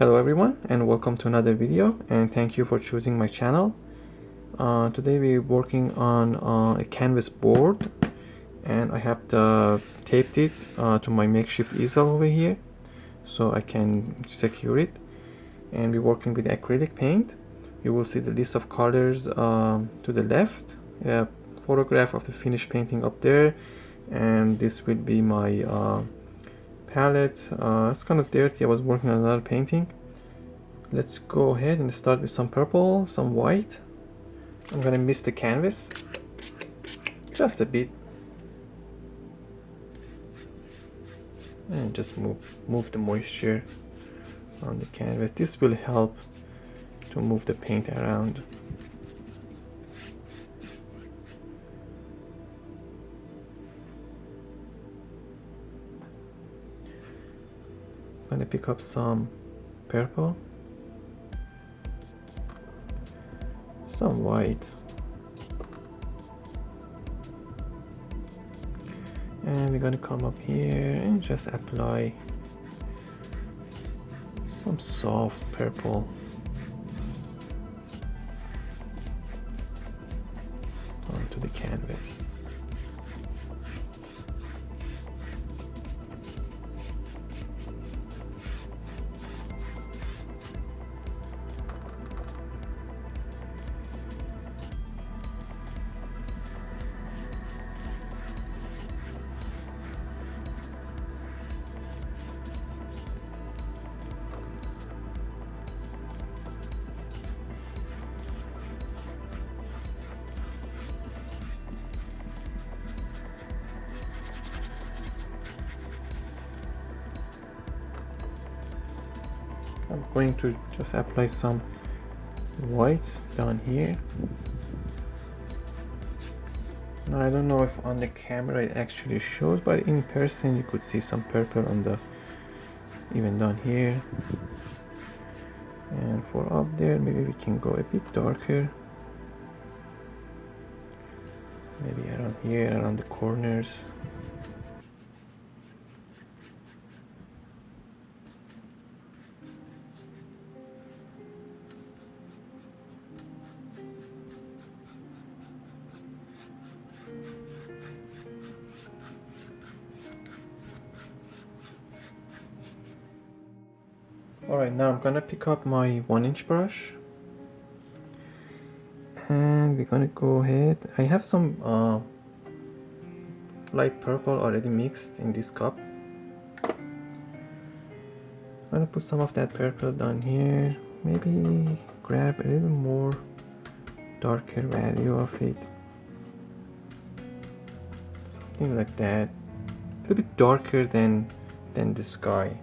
Hello everyone and welcome to another video, and thank you for choosing my channel. Today we're working on a canvas board, and I have taped it to my makeshift easel over here so I can secure it. And we're working with acrylic paint. You will see the list of colors to the left, a photograph of the finished painting up there, and this will be my palette. It's kind of dirty. I was working on another painting. Let's go ahead and start with some purple, some white. I'm gonna mist the canvas just a bit and just move the moisture on the canvas. This will help to move the paint around. I'm gonna pick up some purple, some white, and we're gonna come up here and just apply some soft purple onto the canvas. I'm going to just apply some white down here. Now I don't know if on the camera it actually shows, but in person you could see some purple on the, even down here. And for up there, maybe we can go a bit darker. Maybe around here, around the corners. Alright, now I'm gonna pick up my 1-inch brush and we're gonna go ahead. I have some light purple already mixed in this cup. I'm gonna put some of that purple down here, maybe grab a little more darker value of it, something like that, a little bit darker than the sky.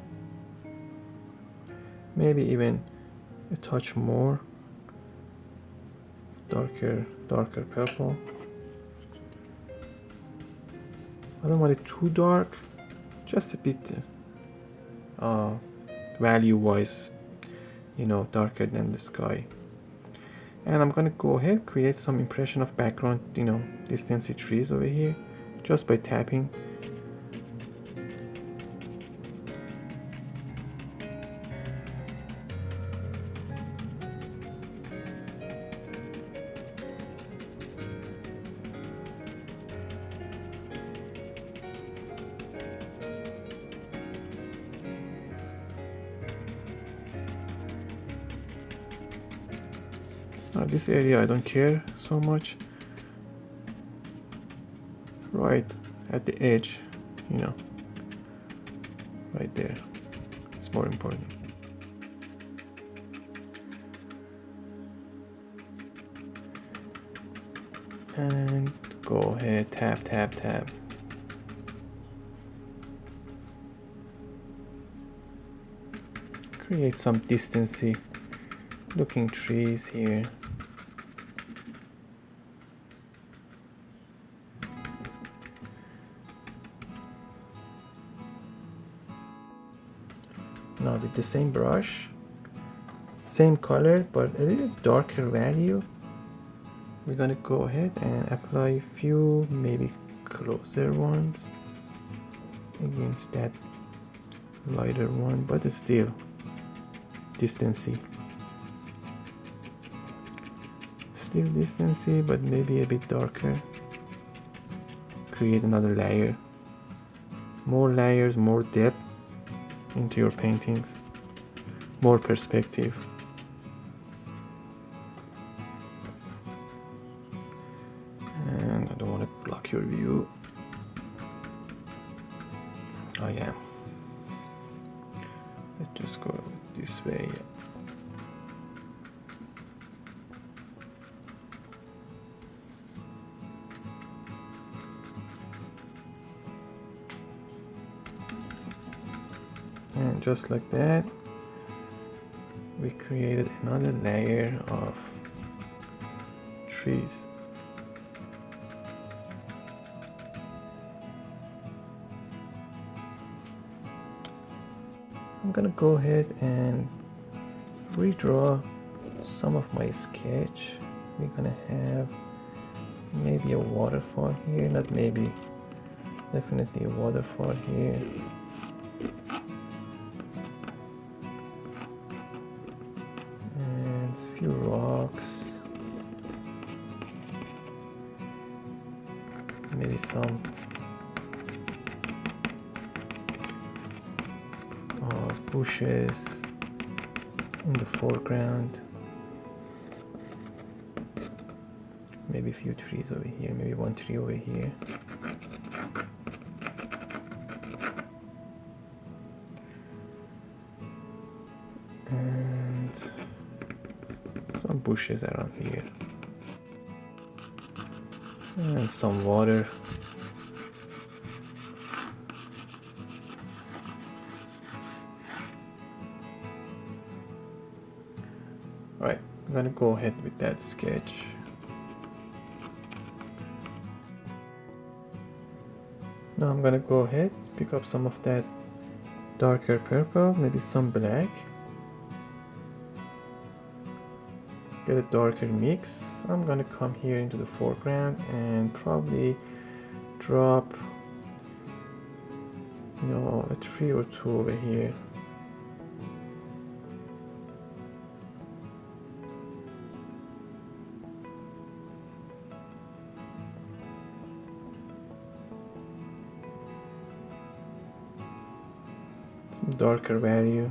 Maybe even a touch more darker purple. I don't want it too dark, just a bit value wise, you know, darker than the sky. And I'm gonna go ahead, create some impression of background, you know, distance trees over here just by tapping. This area I don't care so much. Right at the edge, you know, right there, it's more important. And go ahead, tap. Create some distancy looking trees here. Now with the same brush, same color but a little darker value, we're gonna go ahead and apply a few maybe closer ones against that lighter one, but still distancy. Still distancy, but maybe a bit darker. Create another layer. More layers, more depth into your paintings. More perspective. And I don't want to block your view. Oh yeah. Let's just go this way. And just like that, we created another layer of trees. I'm gonna go ahead and redraw some of my sketch. We're gonna have maybe a waterfall here, not maybe, definitely a waterfall here. And a few rocks. Maybe some bushes in the foreground. Maybe a few trees over here, maybe one tree over here. And some bushes around here. And some water. Alright, I'm gonna go ahead with that sketch. Now I'm gonna go ahead, pick up some of that darker purple, maybe some black. Get a darker mix. I'm gonna come here into the foreground and probably drop, a tree or two over here. Some darker value.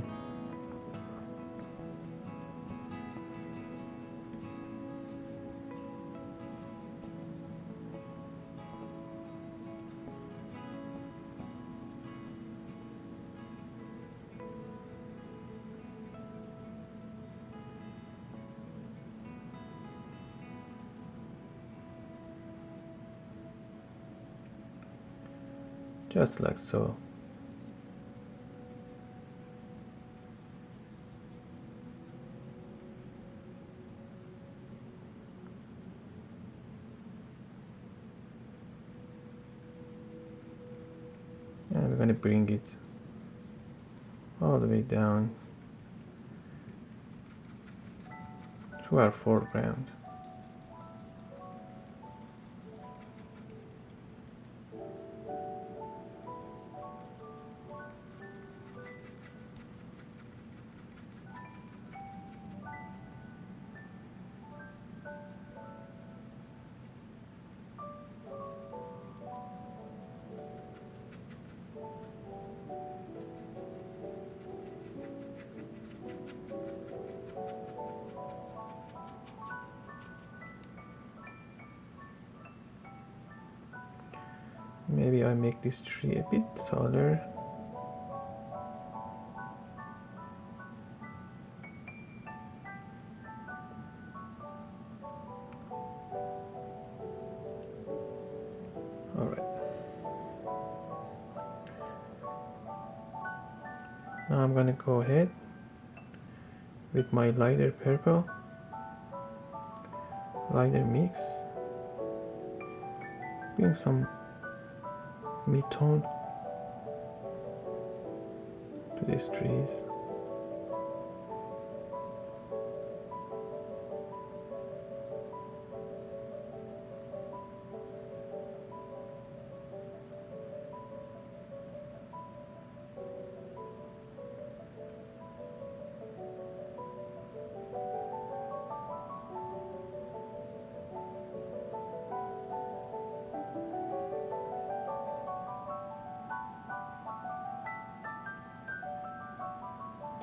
Just like so. And we're going to bring it all the way down to our foreground. Maybe I make this tree a bit taller. All right. Now I'm gonna go ahead with my lighter purple, lighter mix, bring some mid-tone to these trees.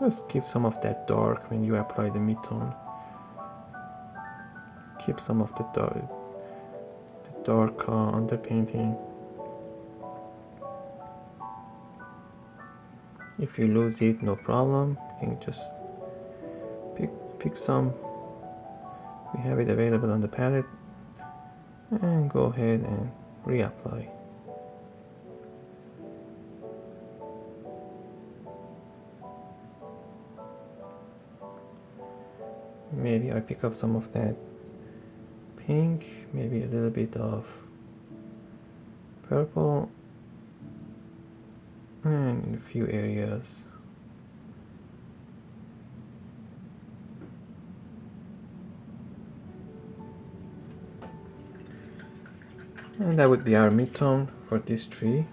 Just keep some of that dark when you apply the mid-tone. Keep some of the dark underpainting. If you lose it, no problem. You can just pick some. We have it available on the palette, and go ahead and reapply. Maybe I pick up some of that pink, maybe a little bit of purple, and in a few areas. And that would be our mid-tone for this trees.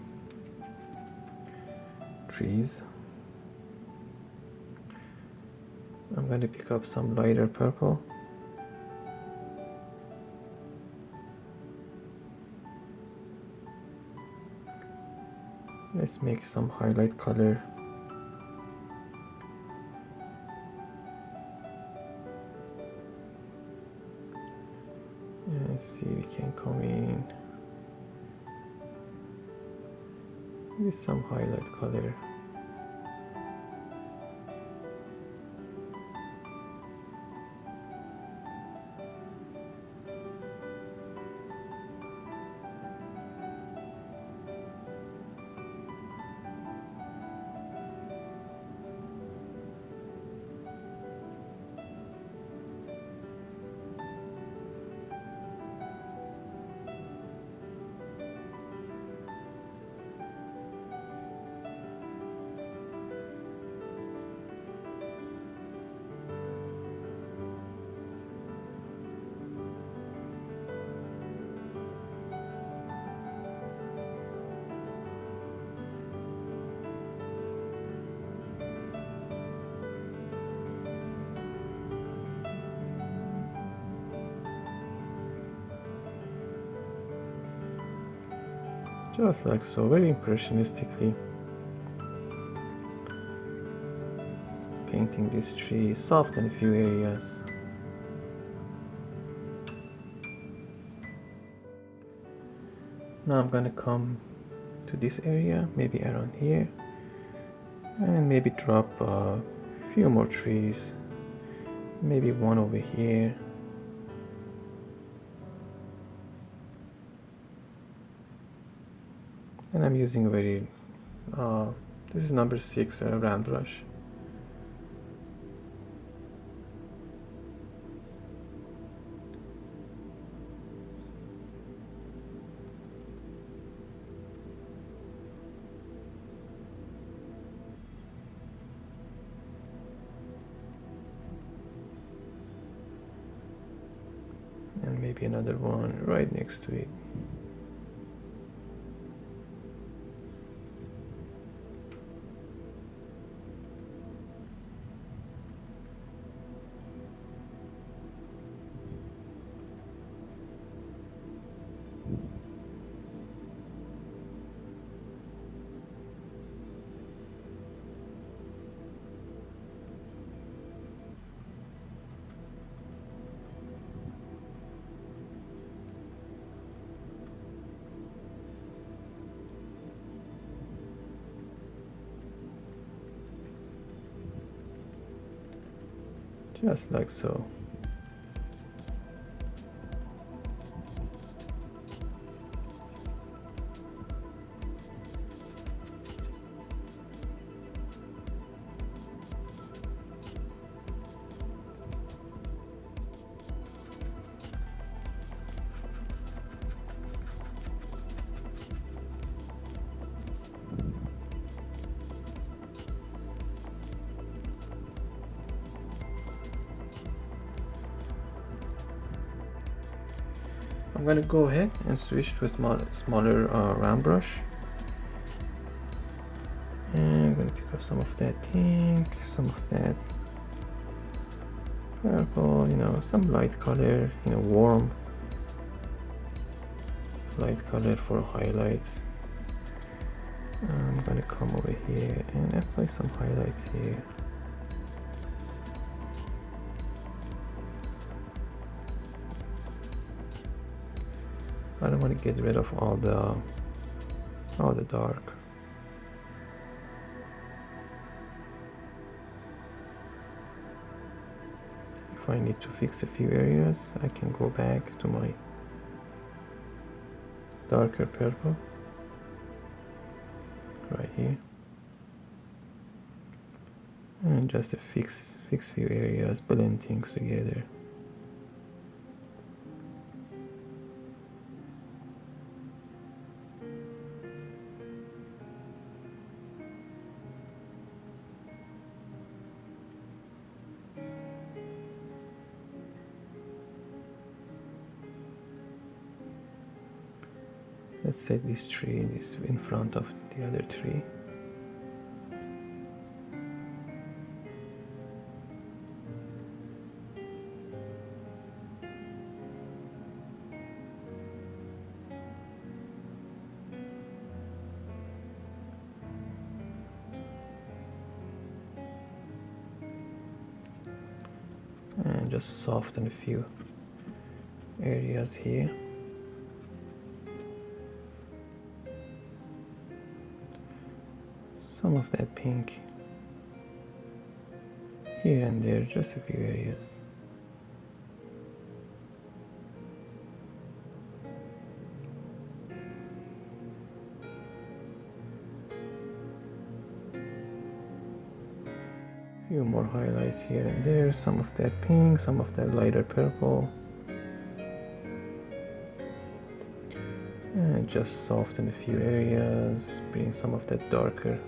I'm going to pick up some lighter purple. Let's make some highlight color. And see, we can come in with some highlight color. Just like so, very impressionistically. Painting this tree, soft in a few areas. Now I'm gonna come to this area, maybe around here, and maybe drop a few more trees, maybe one over here. And I'm using a very, this is number 6 round brush. And maybe another one right next to it. Just like so. I'm going to go ahead and switch to a smaller round brush, and I'm going to pick up some of that pink, some of that purple, some light color, warm light color for highlights. I'm going to come over here and apply some highlights here. I don't want to get rid of all the dark. If I need to fix a few areas, I can go back to my darker purple right here and just fix few areas, blend things together. Let's say this tree is in front of the other tree. And just soften a few areas here. Some of that pink here and there, just a few areas. Few more highlights here and there, some of that pink, some of that lighter purple. And just soften a few areas, bring some of that darker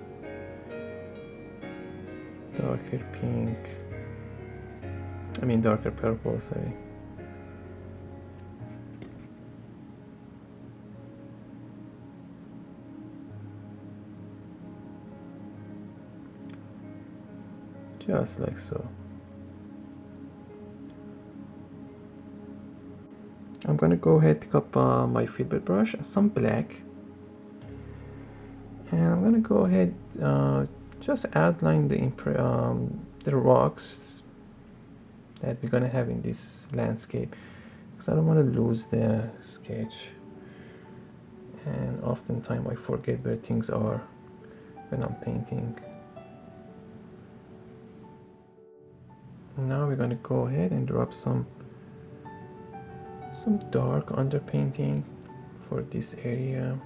pink. Darker purple, sorry. Just like so. I'm gonna go ahead, pick up my filbert brush and some black, and I'm gonna go ahead just outline the rocks that we're gonna have in this landscape, because I don't want to lose the sketch, and oftentimes I forget where things are when I'm painting. Now we're gonna go ahead and drop some dark underpainting for this area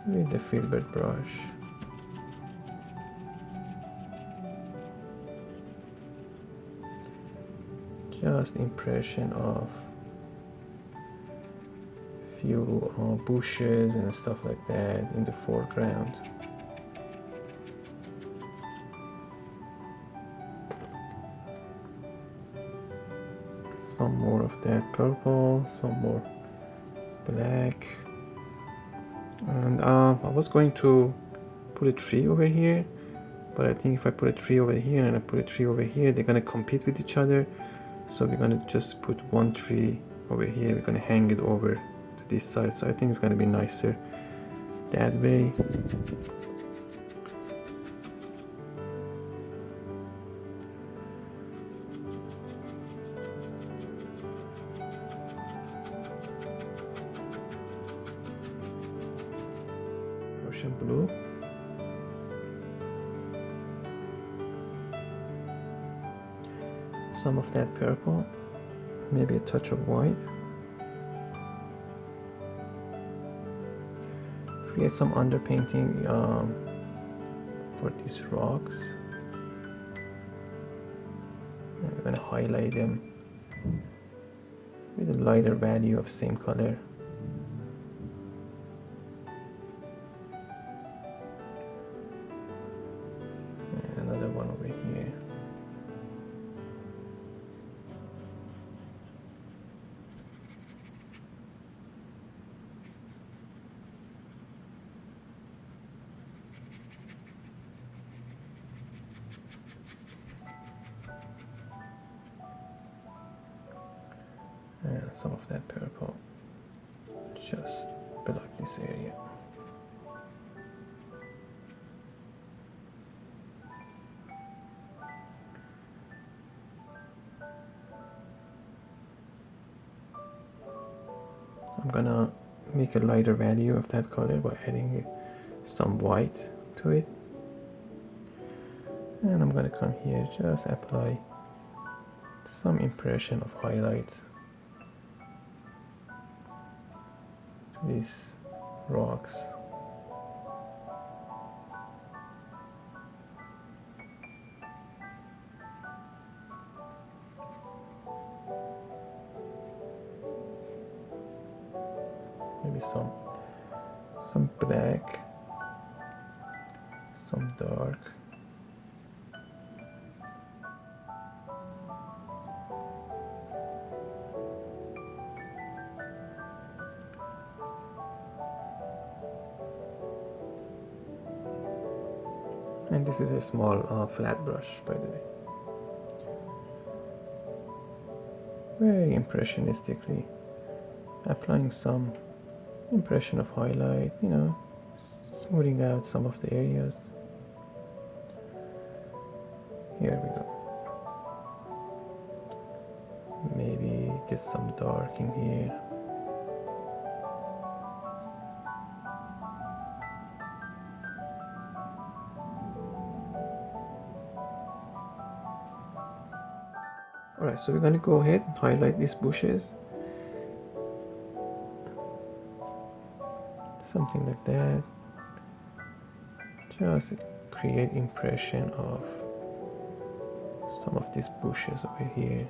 with the filbert brush. Just impression of few bushes and stuff like that in the foreground. Some more of that purple, some more black. And I was going to put a tree over here, but I think if I put a tree over here and I put a tree over here, they're gonna compete with each other. So we're gonna just put one tree over here, we're gonna hang it over to this side. So I think it's gonna be nicer that way. Prussian blue. Some of that purple, maybe a touch of white. Create some underpainting for these rocks. And we're going to highlight them with a lighter value of same color. And another one over here. And some of that purple just below this area. I'm gonna make a lighter value of that color by adding some white to it. And I'm gonna come here, just apply some impression of highlights to these rocks. Maybe some black, some dark. And this is a small flat brush, by the way. Very impressionistically applying some impression of highlight, you know, smoothing out some of the areas. Here we go. Maybe get some dark in here. Alright, so we're going to go ahead and highlight these bushes. Something like that. Just create impression of some of these bushes over here.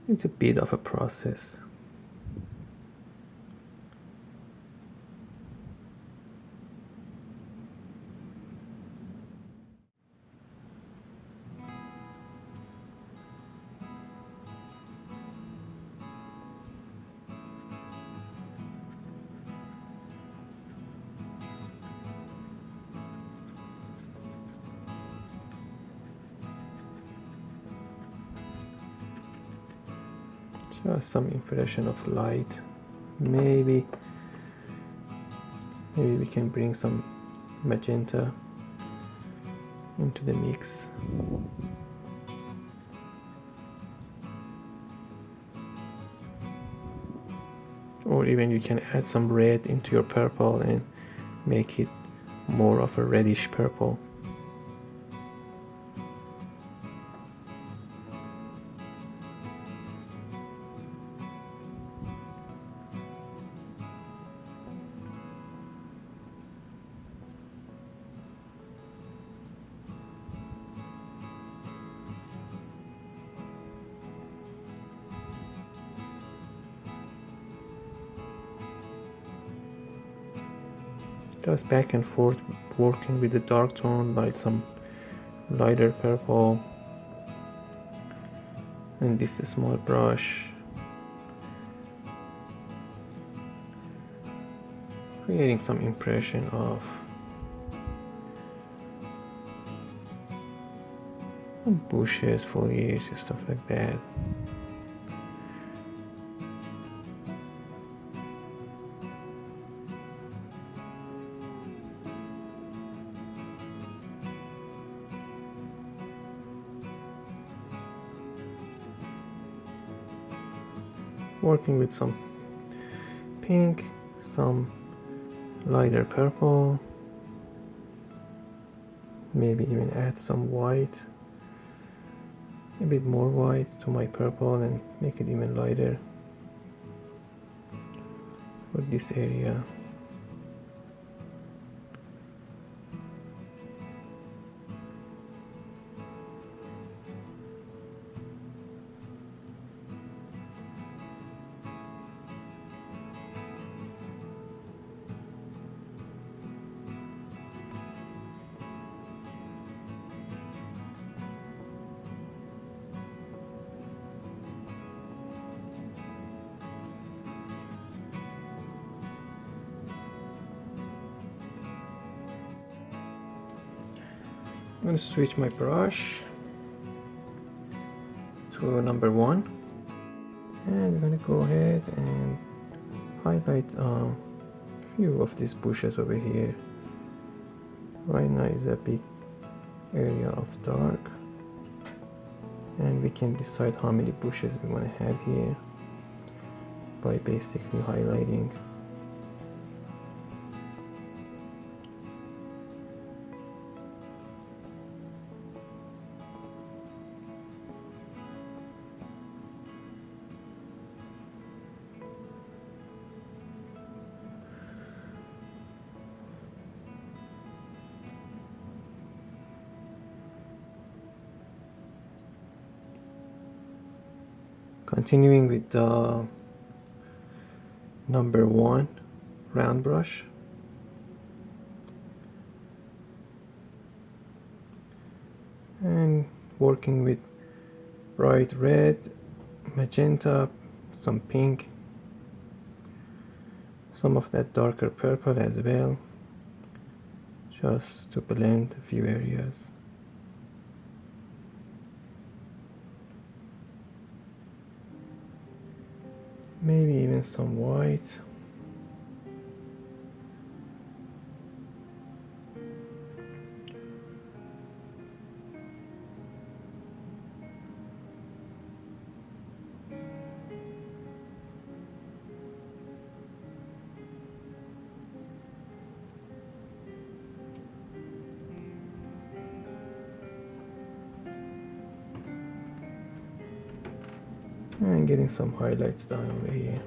It's a bit of a process. Just some impression of light. Maybe we can bring some magenta into the mix. Or even you can add some red into your purple and make it more of a reddish purple. Just back and forth, working with the dark tone, like some lighter purple, and this small brush, creating some impression of some bushes, foliage, stuff like that. Working with some pink, some lighter purple, maybe even add some white, a bit more white to my purple and make it even lighter for this area. I'm going to switch my brush to number 1, and we're gonna go ahead and highlight a few of these bushes over here. Right now is a big area of dark, and we can decide how many bushes we want to have here by basically highlighting. Continuing with the number 1 round brush, and working with bright red, magenta, some pink, some of that darker purple as well, just to blend a few areas. Maybe even some white. And getting some highlights done over here.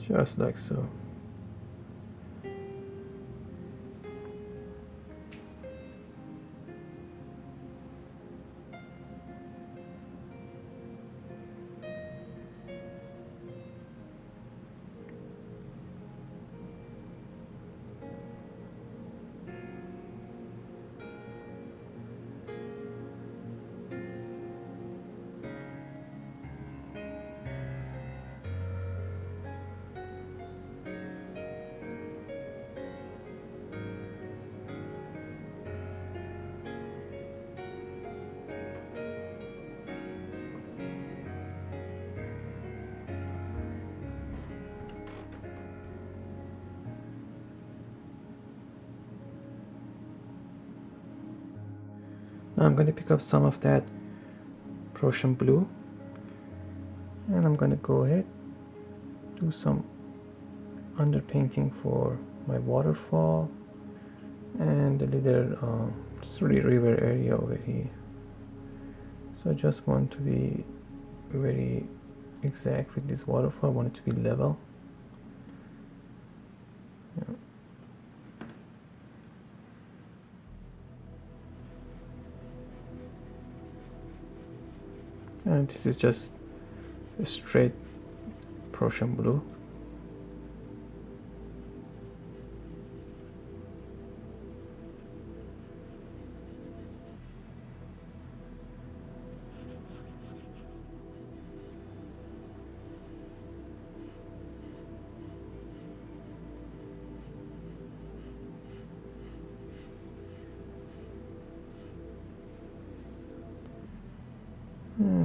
Just like so. Now I'm going to pick up some of that Prussian blue, and I'm going to go ahead, do some underpainting for my waterfall and the little river area over here. So I just want to be very exact with this waterfall. I want it to be level. Yeah. And this is just a straight Prussian blue.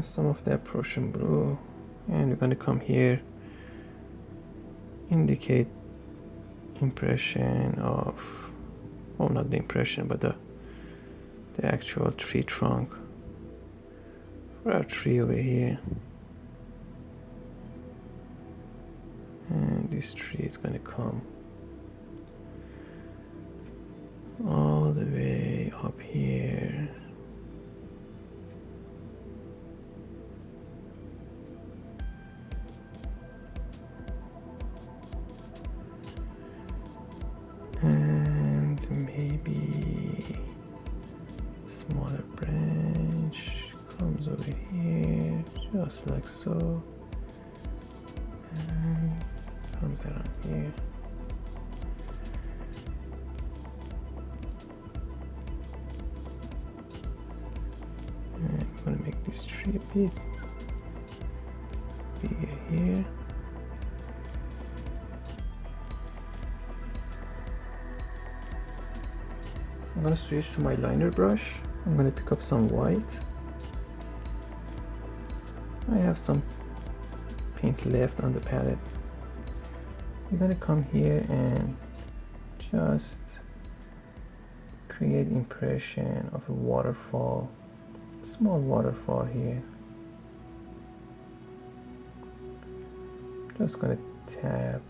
Some of that Prussian blue, and we're going to come here, indicate impression of, oh, not the impression, but the actual tree trunk for our tree over here. And this tree is going to come all the way up here. And maybe smaller branch comes over here, just like so, and comes around here. And I'm gonna make this tree a bit I'm gonna switch to my liner brush. I'm gonna pick up some white. I have some paint left on the palette. You're gonna come here and just create impression of a waterfall, small waterfall here. Just gonna tap.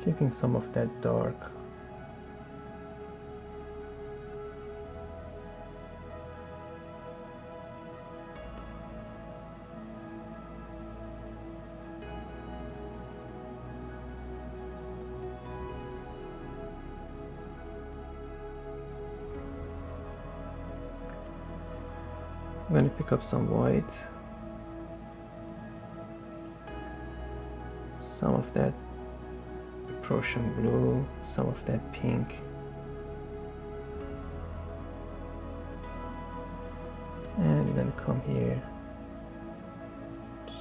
Keeping some of that dark. I'm going to pick up some white, some of that Prussian blue, some of that pink, and you're going to come here,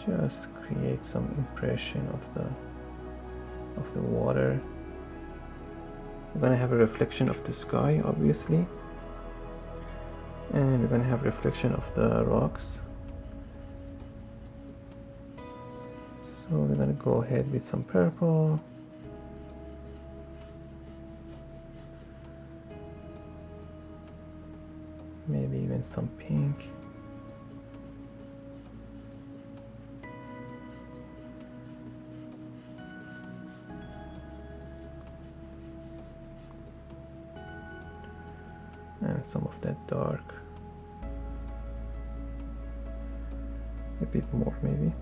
just create some impression of the water. We're going to have a reflection of the sky, obviously, and we're going to have reflection of the rocks. So we're going to go ahead with some purple, maybe even some pink. And some of that dark. A bit more maybe.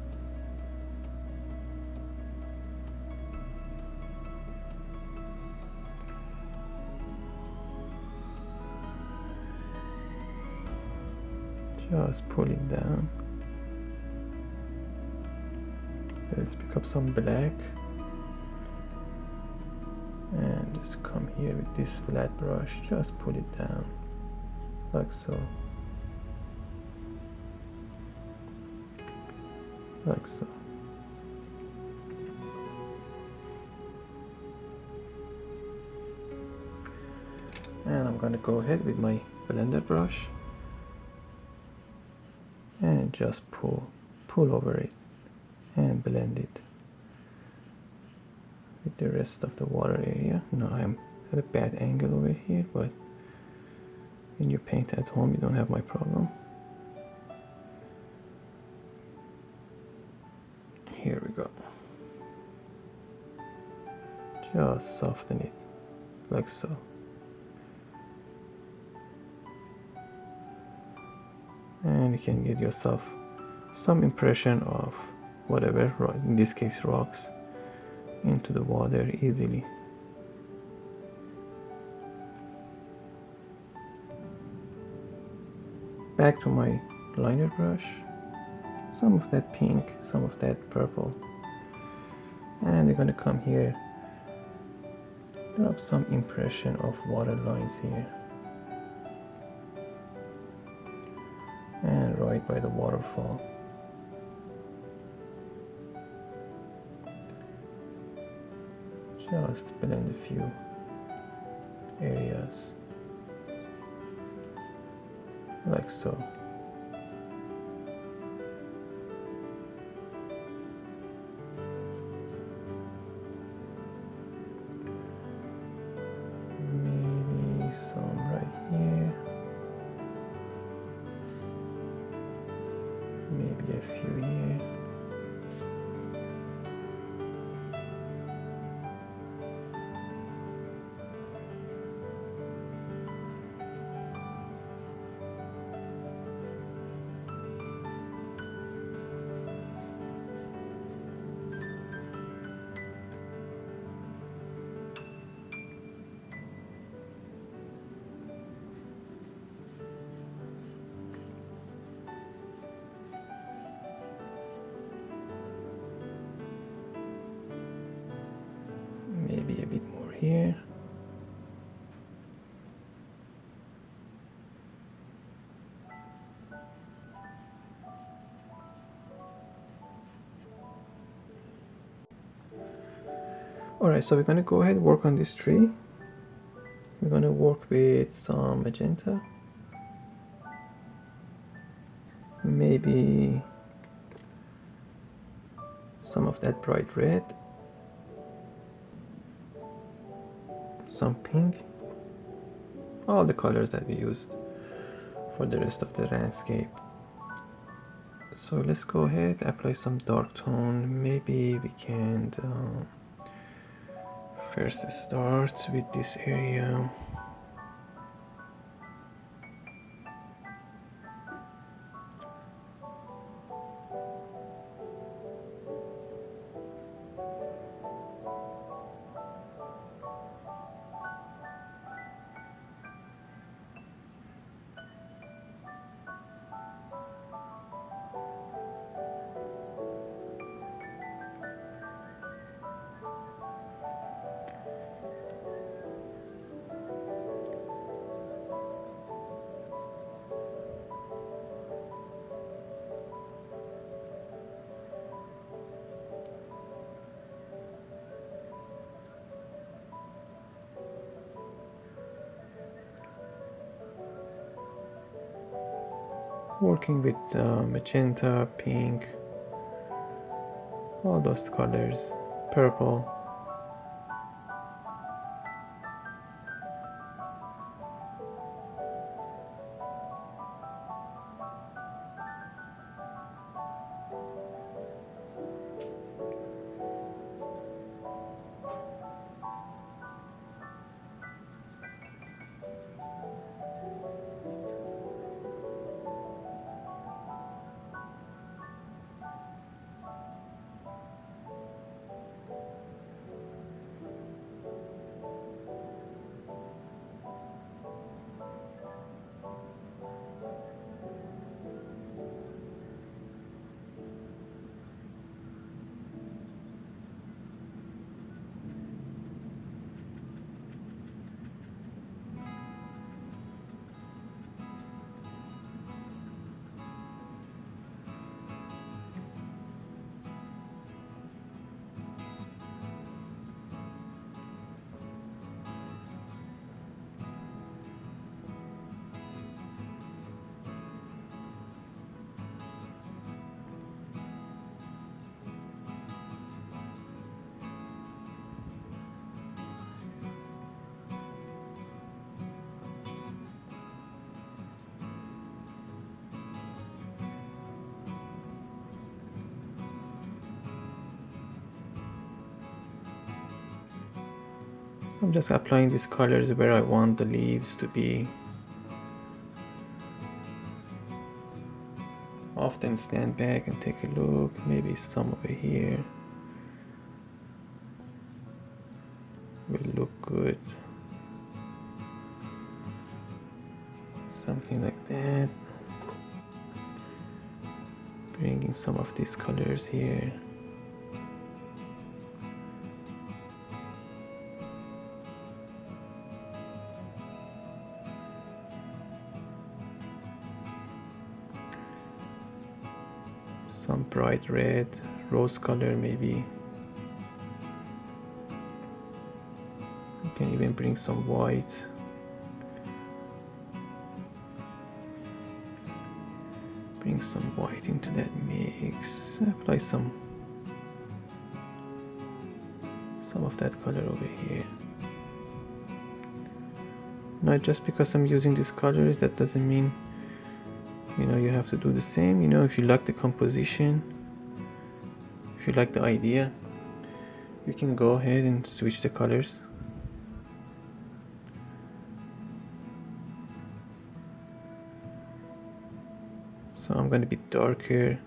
Just pull it down. Let's pick up some black and just come here with this flat brush, just pull it down like so, like so. And I'm gonna go ahead with my blender brush and just pull over it and blend it with the rest of the water area. Now I'm at a bad angle over here, but when you paint at home you don't have my problem. Here we go. Just soften it like so. And you can get yourself some impression of whatever, in this case rocks, into the water easily. Back to my liner brush, some of that pink, some of that purple, and you're going to come here, drop some impression of water lines here, and right by the waterfall. Just blend a few areas like so. Maybe some right here. Maybe a few here. Maybe a bit more here. Alright, so we're gonna go ahead and work on this tree. We're gonna work with some magenta, maybe some of that bright red, some pink, all the colors that we used for the rest of the landscape. So let's go ahead, apply some dark tone. Maybe we can first start with this area. Working with magenta, pink, all those colors, purple. I'm just applying these colors where I want the leaves to be. Often stand back and take a look, maybe some over here will look good. Something like that. Bringing some of these colors here. Some bright red, rose color maybe. You can even bring some white. Bring some white into that mix. Apply some of that color over here. Not just because I'm using these colors, that doesn't mean you have to do the same. If you like the composition, if you like the idea, you can go ahead and switch the colors. So I'm going to be darker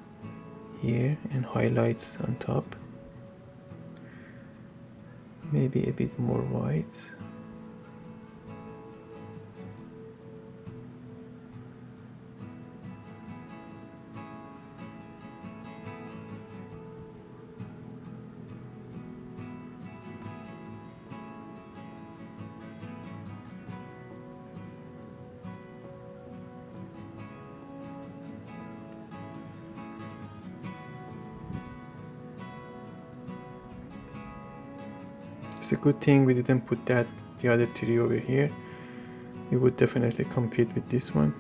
here and highlights on top. Maybe a bit more white. It's a good thing we didn't put the other tree over here. It would definitely compete with this one.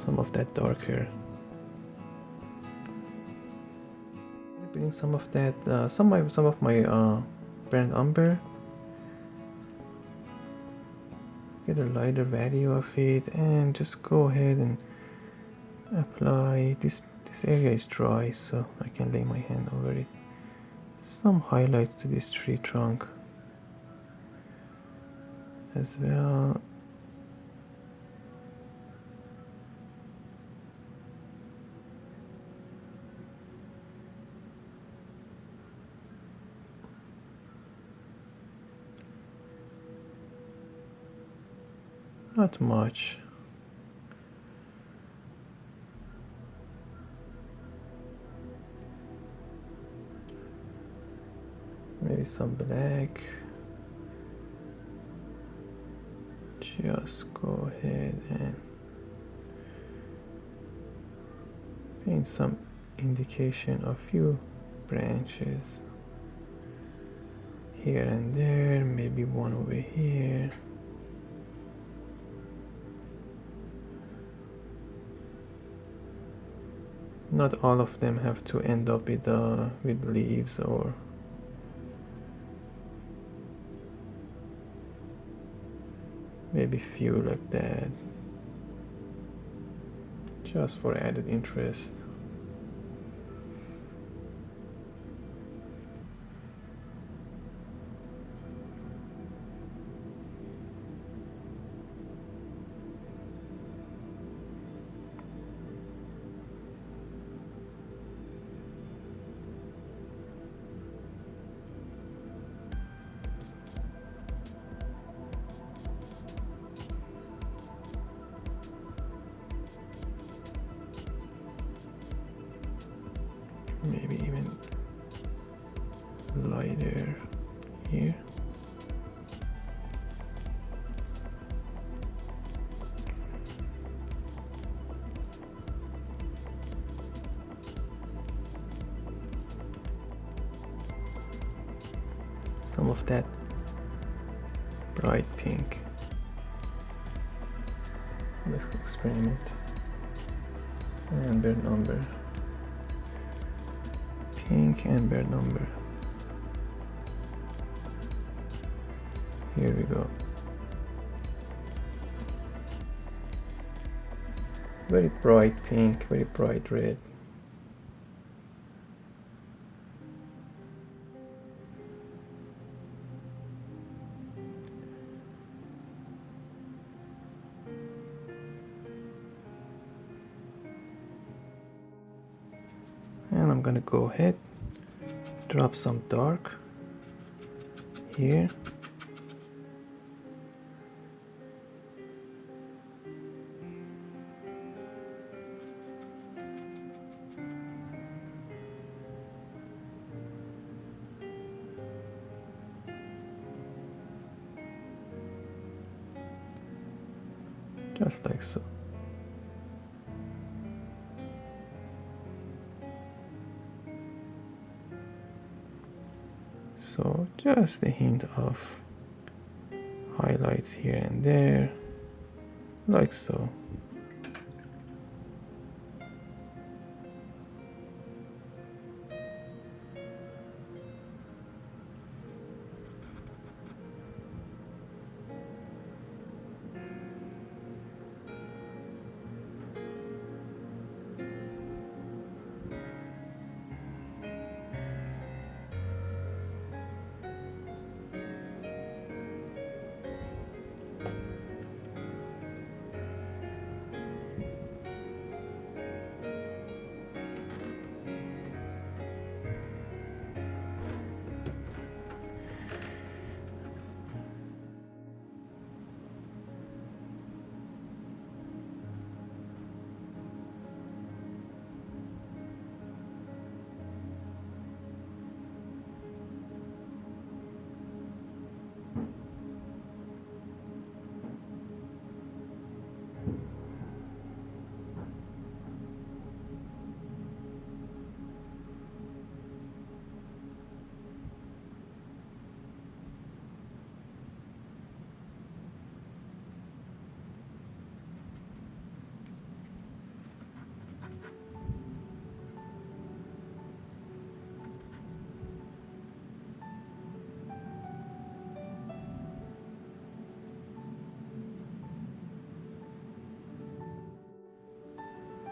Some of that darker. Bring some of that, some of my burnt umber. Get a lighter value of it, and just go ahead and apply. This area is dry, so I can lay my hand over it. Some highlights to this tree trunk as well. Not much. Maybe some black. Just go ahead and paint some indication of few branches here and there, maybe one over here. Not all of them have to end up with leaves, or maybe few like that, just for added interest. Maybe even lighter here. Some of that bright pink. Let's experiment. And burnt umber. Pink and burnt umber. Here we go. Very bright pink, very bright red. And I'm gonna go ahead, drop some dark here. Just like so. So just a hint of highlights here and there, like so.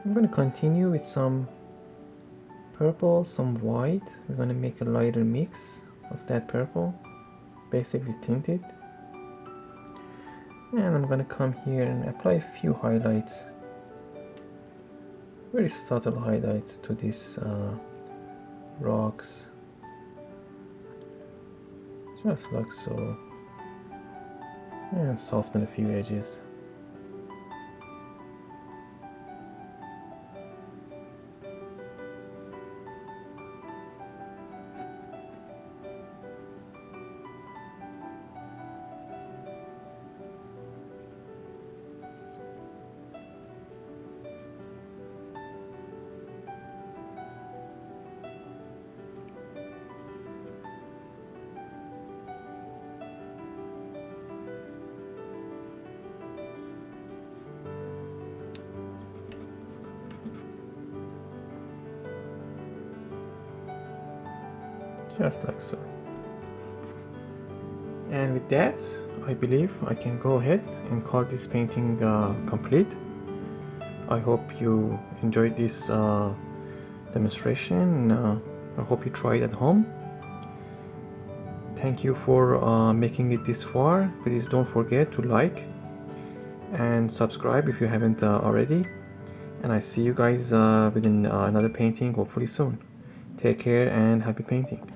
I'm going to continue with some purple, some white. We're going to make a lighter mix of that purple, basically tinted. And I'm going to come here and apply a few highlights, very subtle highlights to these rocks, just like so, and soften a few edges. Just like so. And with that, I believe I can go ahead and call this painting complete. I hope you enjoyed this demonstration. I hope you try it at home. Thank you for making it this far. Please don't forget to like and subscribe if you haven't already. And I see you guys within another painting hopefully soon. Take care and happy painting.